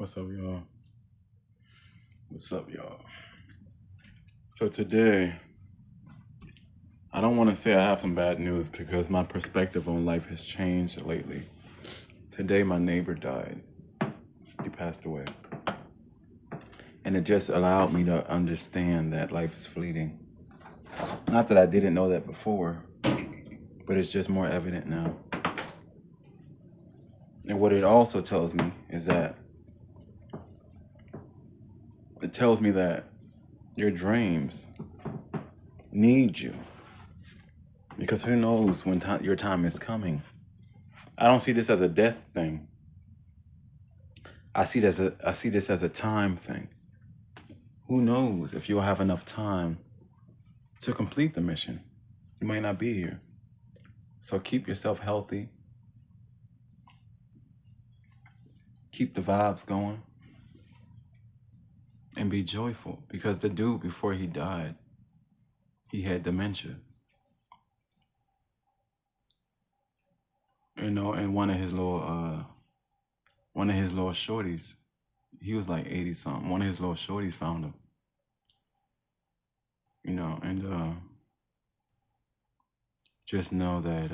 What's up, y'all? What's up, y'all? So today, I don't want to say I have some bad news because my perspective on life has changed lately. Today, my neighbor died. He passed away. And it just allowed me to understand that life is fleeting. Not that I didn't know that before, but it's just more evident now. And what it also tells me is that it tells me that your dreams need you. Because who knows when your time is coming. I don't see this as a death thing. I see this as a time thing. Who knows if you'll have enough time to complete the mission? You might not be here. So keep yourself healthy. Keep the vibes going. And be joyful. Because the dude, before he died, he had dementia. You know, and one of his little shorties, he was like 80 something. One of his little shorties found him. You know, and just know that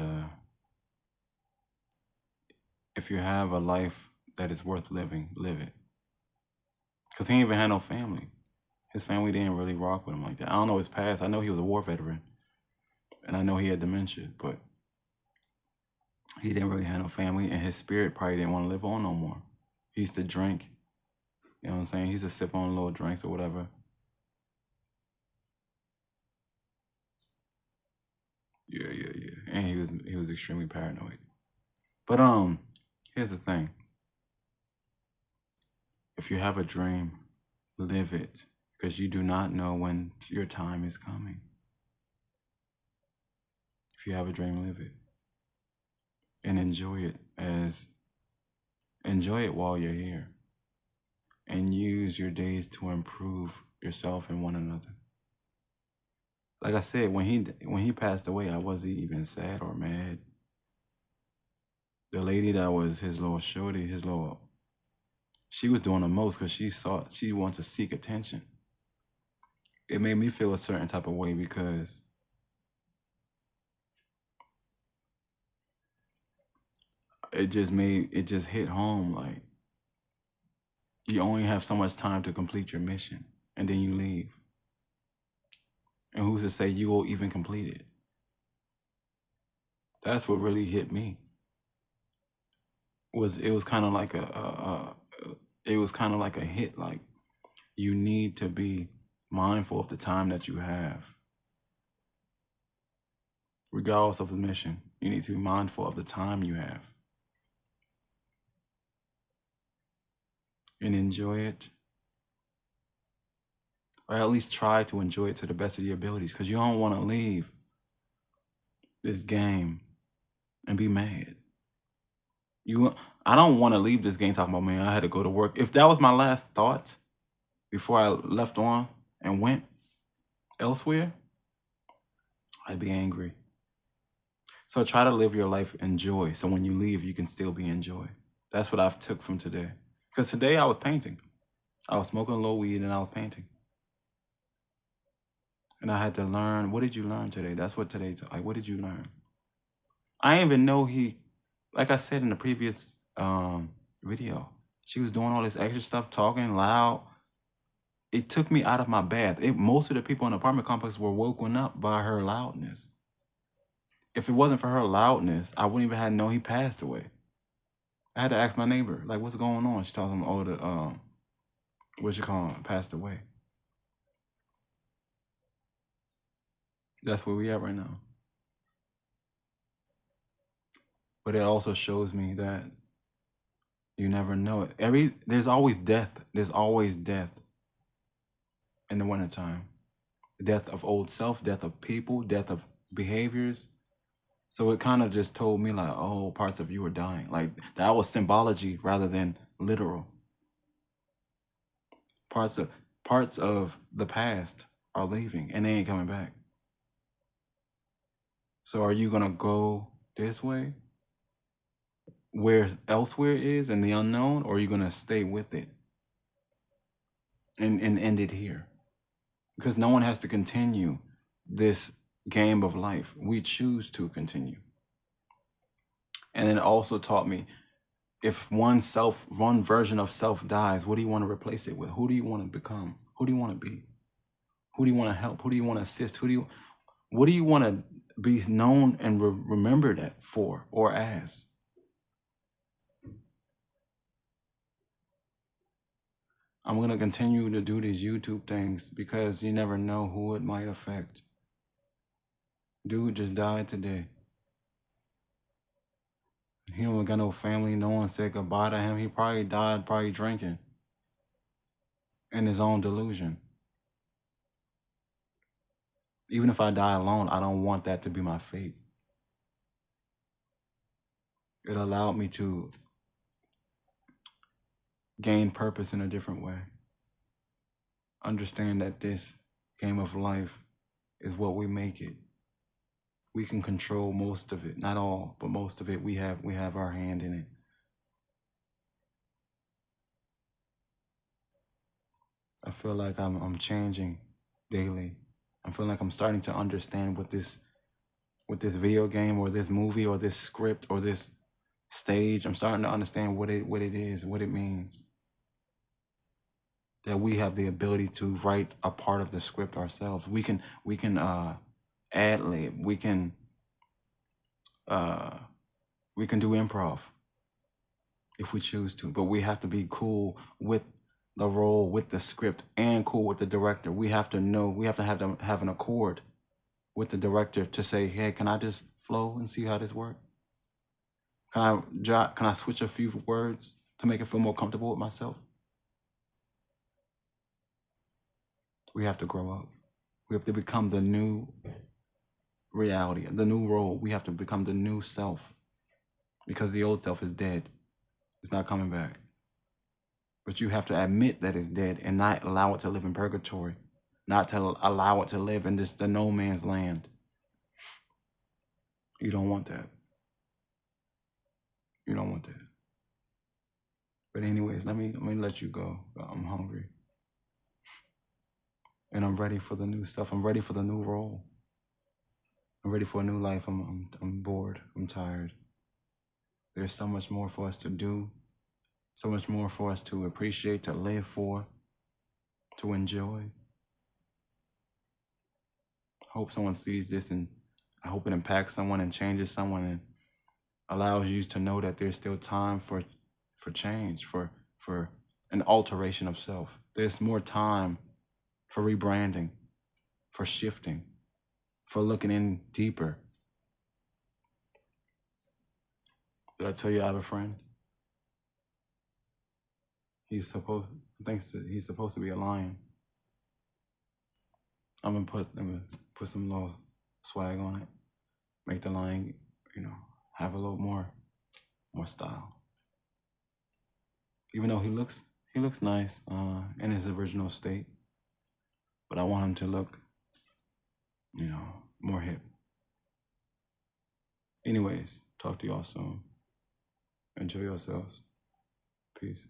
if you have a life that is worth living, live it. Because he ain't even had no family. His family didn't really rock with him like that. I don't know his past. I know he was a war veteran. And I know he had dementia, but he didn't really have no family. And his spirit probably didn't want to live on no more. He used to drink. You know what I'm saying? He used to sip on little drinks or whatever. Yeah. And he was extremely paranoid. But here's the thing. If you have a dream, live it. Because you do not know when your time is coming. If you have a dream, live it. And enjoy it while you're here. And use your days to improve yourself and one another. Like I said, when he passed away, I wasn't even sad or mad. The lady that was his little shorty, she was doing the most because she wanted to seek attention. It made me feel a certain type of way because it just hit home like you only have so much time to complete your mission and then you leave. And who's to say you will even complete it? That's what really hit me. It was kind of like a hit. Like you need to be mindful of the time that you have, regardless of the mission. You need to be mindful of the time you have and enjoy it, or at least try to enjoy it to the best of your abilities, because you don't want to leave this game and be mad. I don't want to leave this game talking about, man, I had to go to work. If that was my last thought before I left on and went elsewhere, I'd be angry. So try to live your life in joy. So when you leave, you can still be in joy. That's what I've took from today. Because today I was painting. I was smoking a little weed and I was painting. And I had to learn, what did you learn today? That's what today's like, what did you learn? I didn't even know like I said in the previous video, she was doing all this extra stuff, talking loud. It took me out of my bath. Most of the people in the apartment complex were woken up by her loudness. If it wasn't for her loudness, I wouldn't even have known he passed away. I had to ask my neighbor, like, what's going on? She told him, oh, passed away. That's where we at right now. But it also shows me that you never know it. There's always death. There's always death in the wintertime. Death of old self, death of people, death of behaviors. So it kind of just told me like, oh, parts of you are dying. Like that was symbology rather than literal. Parts of the past are leaving and they ain't coming back. So are you gonna go this way, where elsewhere is in the unknown, or are you gonna stay with it and end it here. Because no one has to continue this game of life. We choose to continue. And it also taught me, if one version of self dies, what do you want to replace it with? Who do you want to become? Who do you want to be? Who do you want to help? Who do you want to assist? What do you want to be known and remembered for or as? I'm going to continue to do these YouTube things because you never know who it might affect. Dude just died today. He don't got no family. No one said goodbye to him. He probably died, drinking in his own delusion. Even if I die alone, I don't want that to be my fate. It allowed me to gain purpose in a different way. Understand that this game of life is what we make it. We can control most of it, not all, but most of it. We have our hand in it. I feel like I'm changing daily. I feel like I'm starting to understand what this video game or this movie or this script or this stage, I'm starting to understand what it is, what it means. That we have the ability to write a part of the script ourselves. We can ad lib. We can do improv if we choose to, but we have to be cool with the role, with the script, and cool with the director. We have to know, we have to have an accord with the director to say, hey, can I just flow and see how this works? Can I switch a few words to make it feel more comfortable with myself? We have to grow up. We have to become the new reality, the new role. We have to become the new self, because the old self is dead. It's not coming back. But you have to admit that it's dead and not allow it to live in purgatory, not to allow it to live in the no man's land. You don't want that. You don't want that. But anyways, let me let you go. I'm hungry. And I'm ready for the new stuff. I'm ready for the new role. I'm ready for a new life. I'm bored. I'm tired. There's so much more for us to do. So much more for us to appreciate, to live for, to enjoy. I hope someone sees this, and I hope it impacts someone and changes someone and allows you to know that there's still time for change, for an alteration of self. There's more time for rebranding, for shifting, for looking in deeper. Did I tell you I have a friend? I think he's supposed to be a lion. I'm gonna put some little swag on it, make the lion, have a little more style. Even though he looks nice in his original state, but I want him to look, more hip. Anyways, talk to y'all soon. Enjoy yourselves. Peace.